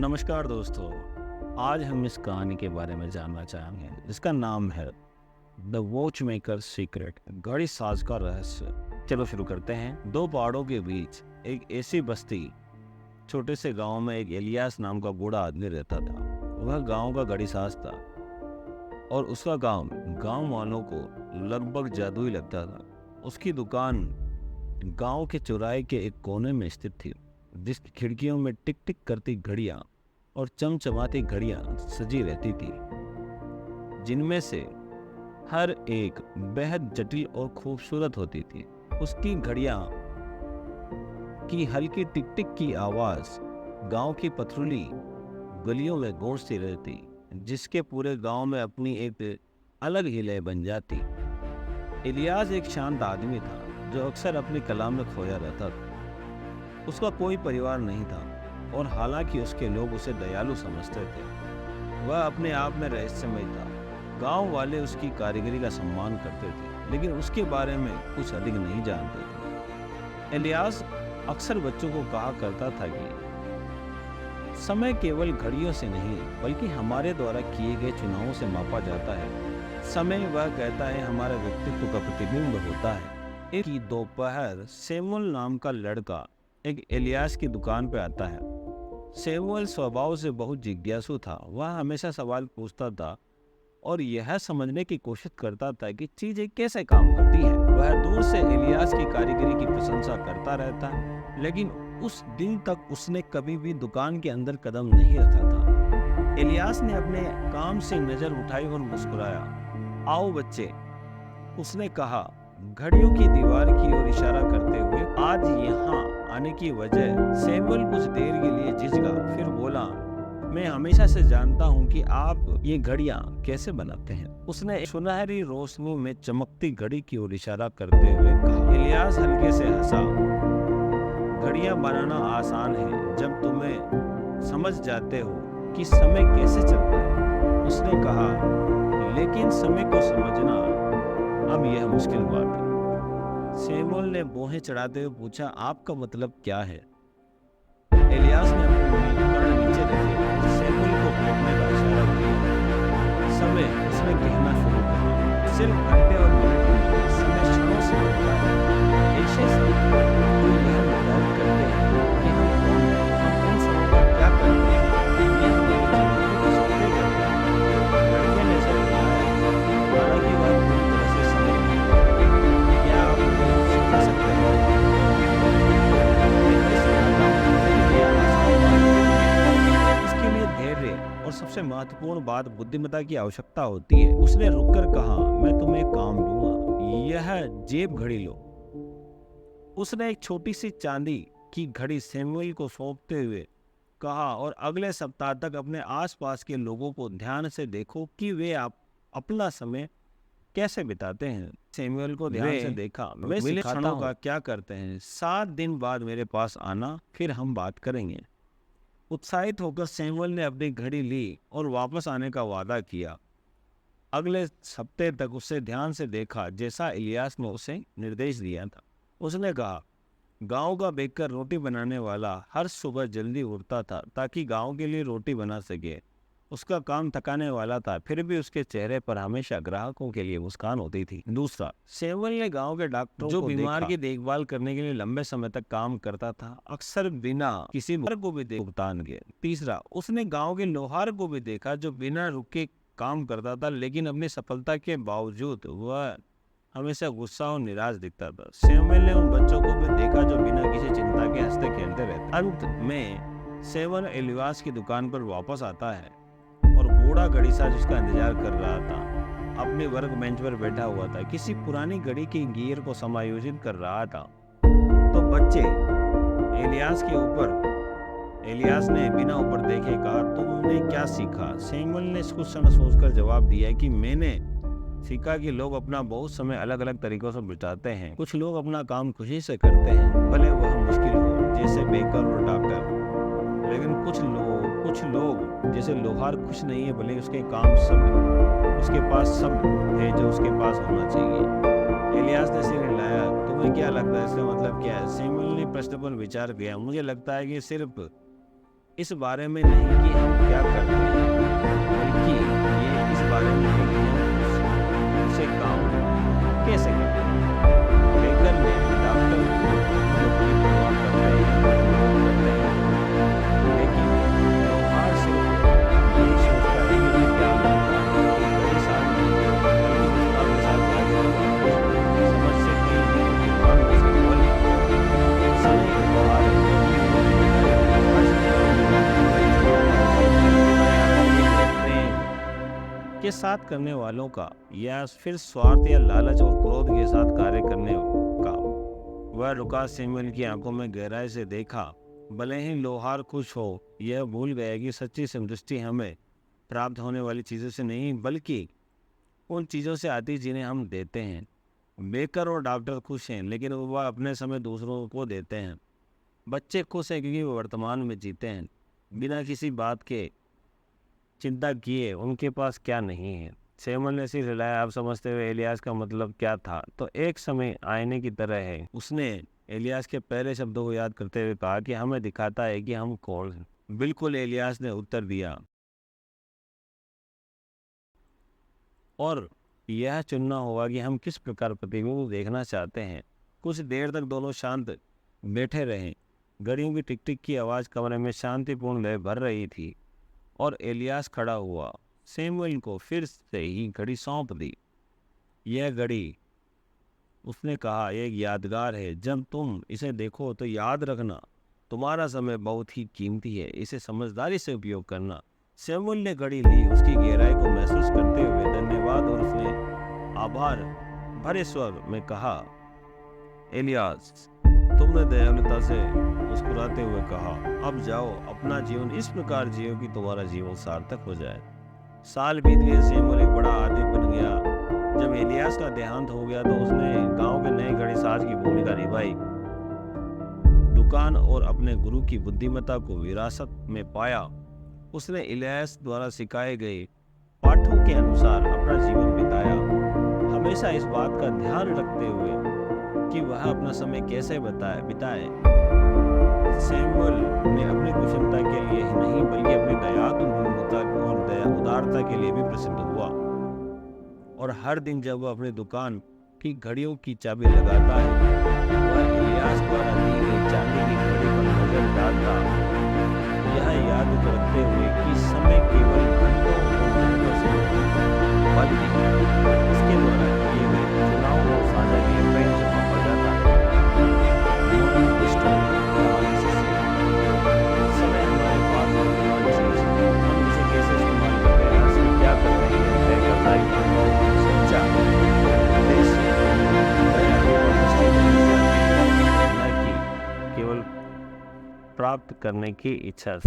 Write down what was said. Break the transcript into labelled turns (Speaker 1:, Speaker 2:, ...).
Speaker 1: नमस्कार दोस्तों। आज हम इस कहानी के बारे में जानना चाहेंगे जिसका नाम है द वॉच मेकर सीक्रेट, घड़ी साज का रहस्य। चलो शुरू करते हैं। दो पहाड़ों के बीच एक ऐसी बस्ती, छोटे से गांव में एक इलियास नाम का बूढ़ा आदमी रहता था। वह गांव का घड़ी साज था और उसका काम गांव वालों को लगभग जादुई लगता था। उसकी दुकान गांव के चौराहे के एक कोने में स्थित थी, जिसकी खिड़कियों में टिक टिक करती घड़ियां और चमचमाती घड़ियां सजी रहती थी, जिनमें से हर एक बेहद जटिल और खूबसूरत होती थी। उसकी घड़ियां की हल्की टिक टिक की आवाज गांव की पथरीली गलियों में गूंजती रहती, जिसके पूरे गांव में अपनी एक अलग ही लय बन जाती। इलियास एक शांत आदमी था जो अक्सर अपनी कला में खोया रहता था। उसका कोई परिवार नहीं था और हालांकि उसके लोग उसे दयालु समझते थे, वह अपने आप में रहस्यमय था। गांव वाले उसकी कारीगरी का सम्मान करते थे, लेकिन उसके बारे में कुछ अधिक नहीं जानते थे। इलियास अक्सर बच्चों को कहा करता था कि समय केवल घड़ियों से नहीं बल्कि हमारे द्वारा किए गए चुनावों से मापा जाता है। समय, वह कहता है, हमारे व्यक्तित्व का प्रतिबिंब होता है। एक ही दोपहर सैमुअल नाम का लड़का एक इलियास की दुकान पे आता है। सैमुअल स्वभाव से बहुत जिज्ञासु था। वह हमेशा सवाल पूछता था और यह समझने की कोशिश करता था कि चीजें कैसे काम करती है। वह दूर से इलियास की कारीगरी की प्रशंसा करता रहता, लेकिन उस दिन तक उसने कभी भी दुकान के अंदर कदम नहीं रखा था। इलियास ने अपने काम से नजर उठाई और मुस्कुराया। आओ बच्चे, उसने कहा, घड़ियों की दीवार की ओर इशारा करते हुए। आज यहाँ आने की वजह। सैमुअल कुछ देर के लिए झिझका, फिर बोला, मैं हमेशा से जानता हूँ कि आप ये घड़ियां कैसे बनाते हैं। उसने सुनहरी रोशनी में चमकती घड़ी की ओर इशारा करते हुए कहा। इलियास हल्के से हंसा। घड़ियां बनाना आसान है जब तुम्हें समझ जाते हो कि समय कैसे चलता है, उसने कहा, लेकिन समय को समझना अब यह मुश्किल बात है। सैमुअल ने बोहें चढ़ाते हुए पूछा, आपका मतलब क्या है? इलियास ने अपनी कर्ण नीचे रखे, सैमुअल को बैठने का इशारा किया। समय, उसने कहना शुरू किया, सिर्फ घंटे और मिनट नहीं, समय क्षणों से बढ़ता है। ऐसे समय जो यह निर्धारित करते हैं कि हम कौन हैं, हम इन समय पर क्या करते हैं, यह हमारे जीवन को सुंदर करता है। लड़के ने सर हिलाया, हालांकि वह पूरी तरह से समझ नहीं पाया। क्या आप समझ सकते हैं? इसके लिए धैर्य और सबसे महत्वपूर्ण बात बुद्धिमत्ता की आवश्यकता होती है। उसने रुककर कहा, मैं तुम्हें एक काम दूंगा, यह जेब घड़ी लो। उसने एक छोटी सी चांदी की घड़ी सैमुअल को सौंपते हुए कहा, और अगले सप्ताह तक अपने आसपास के लोगों को ध्यान से देखो कि वे अपना समय कैसे बिताते हैं। सैमुअल को ध्यान से देखा, वे क्षणों का क्या करते हैं। 7 दिन बाद मेरे पास आना, फिर हम बात करेंगे। उत्साहित होकर सैमुअल ने अपनी घड़ी ली और वापस आने का वादा किया। अगले हफ्ते तक उसे ध्यान से देखा जैसा इलियास ने उसे निर्देश दिया था। उसने कहा, गांव का बेकर रोटी बनाने वाला हर सुबह जल्दी उठता था ताकि गांव के लिए रोटी बना सके। उसका काम थकाने वाला था, फिर भी उसके चेहरे पर हमेशा ग्राहकों के लिए मुस्कान होती थी। दूसरा, सैमुअल ने गांव के डॉक्टरों जो बीमार की देखभाल करने के लिए लंबे समय तक काम करता था, अक्सर बिना किसी को भी भुगतान के। तीसरा, उसने गांव के लोहार को भी देखा जो बिना रुके काम करता था, लेकिन अपनी सफलता के बावजूद वह हमेशा गुस्सा और निराश दिखता था। सैमुअल ने उन बच्चों को भी देखा जो बिना किसी चिंता के हंसते खेलते रहते। अंत में सैमुअल इलियास की दुकान पर वापस आता है और बूढ़ा घड़ीसाज उसका इंतजार कर रहा था। अपने वर्क बेंच पर बैठा हुआ था, किसी पुरानी घड़ी की गियर को समायोजित कर रहा था। तो बच्चे, इलियास ने बिना ऊपर देखे कहा, तुमने क्या सीखा? सैमुअल ने कुछ समय सोचकर जवाब दिया कि मैंने सीखा कि लोग अपना बहुत समय अलग अलग तरीकों से बिताते हैं। कुछ लोग अपना काम खुशी से करते हैं, भले वह मुश्किल हो, जैसे बेकर और डॉक्टर। लेकिन कुछ लोग जैसे लोहार खुश नहीं है, भले उसके पास सब है जो उसके पास होना चाहिए। इलियास ने सिर हिलाया, तुम्हें क्या लगता है इसका मतलब क्या है? सैमुअल ने प्रश्न पर विचार किया। मुझे लगता है कि सिर्फ इस बारे में नहीं कि हम क्या करते हैं, बल्कि ये इस बारे में है कि हम उसे काम कैसे करते हैं। बेकर ने डॉक्टर को अपनी परवाह करते हैं, लेकिन व्यवहार से यही सोचता है कि मैं क्या करता है, मेरे साथ नहीं, बल्कि दूसरा के साथ क्या करूँगा, समझ से कहीं नहीं मान हो सकती, बल्कि समय के बाहर के साथ करने वालों का, या फिर स्वार्थ या लालच और क्रोध के साथ कार्य करने का। वह रुका सैमुअल की आंखों में गहराई से देखा। भले ही लोहार खुश हो, यह भूल गया कि सच्ची संतुष्टि हमें प्राप्त होने वाली चीज़ों से नहीं, बल्कि उन चीज़ों से आती जिन्हें हम देते हैं। बेकर और डॉक्टर खुश हैं, लेकिन वह अपने समय दूसरों को देते हैं। बच्चे खुश हैं क्योंकि वो वर्तमान में जीते हैं, बिना किसी बात के चिंता किए उनके पास क्या नहीं है। सैमुअल ने सिर हिलाया, आप समझते हुए एलियास का मतलब क्या था। तो एक समय आईने की तरह है। उसने एलियास के पहले शब्दों को याद करते हुए कहा कि हमें दिखाता है कि हम कौन हैं। बिल्कुल, एलियास ने उत्तर दिया, और यह चुनना होगा कि हम किस प्रकार प्रतिबिंब को देखना चाहते हैं। कुछ देर तक दोनों शांत बैठे रहे। घड़ियों की टिक टिक की आवाज़ कमरे में शांतिपूर्ण लय भर रही थी, और एलियास खड़ा हुआ, सैमुअल को फिर से ही घड़ी सौंप दी। यह घड़ी, उसने कहा, एक यादगार है। जब तुम इसे देखो तो याद रखना, तुम्हारा समय बहुत ही कीमती है, इसे समझदारी से उपयोग करना। सैमुअल ने घड़ी ली, उसकी गहराई को महसूस करते हुए धन्यवाद और उसने आभार भरे स्वर में कहा, एलियास, तुमने दयालुता से मुस्कुराते हुए कहा, अब जाओ, अपना जीवन इस प्रकार जियो कि तुम्हारा जीवन सार्थक हो जाए। साल बीत गए, सैमुअल एक बड़ा आदमी बन गया। जब एलियास का देहांत हो गया तो उसने गांव के नए घड़ीसाज की भूमिका निभाई। दुकान और अपने गुरु की बुद्धिमत्ता को विरासत में पाया। उसने इलियास द्वारा सिखाए गए पाठों के अनुसार अपना जीवन बिताया, हमेशा इस बात का ध्यान रखते हुए कि वह अपना समय कैसे बिताए। सैमुअल ने अपनी कुशलता के लिए ही नहीं, बल्कि अपनी दयालु गुणवत्ता और उदारता के लिए भी प्रसिद्ध हुआ। और हर दिन जब वह अपनी दुकान की घड़ियों की चाबी लगाता है, वह इलियास द्वारा दी गई चांदी की घड़ी पर नजर डालता, यह याद रखते हुए कि समय केवल घंटों और मिनटों से बल्कि इसके द्वारा किए गए चुनाव और साझा किए गए जमा पड़ जाता है। समय हमारे पास वर्तमान चीज है, हम इसे कैसे इस्तेमाल करते हैं, हम क्या कर रहे हैं, तय करता है। सच्चा उद्देश्य दया और दृष्टि न कि केवल प्राप्त करने की इच्छा से।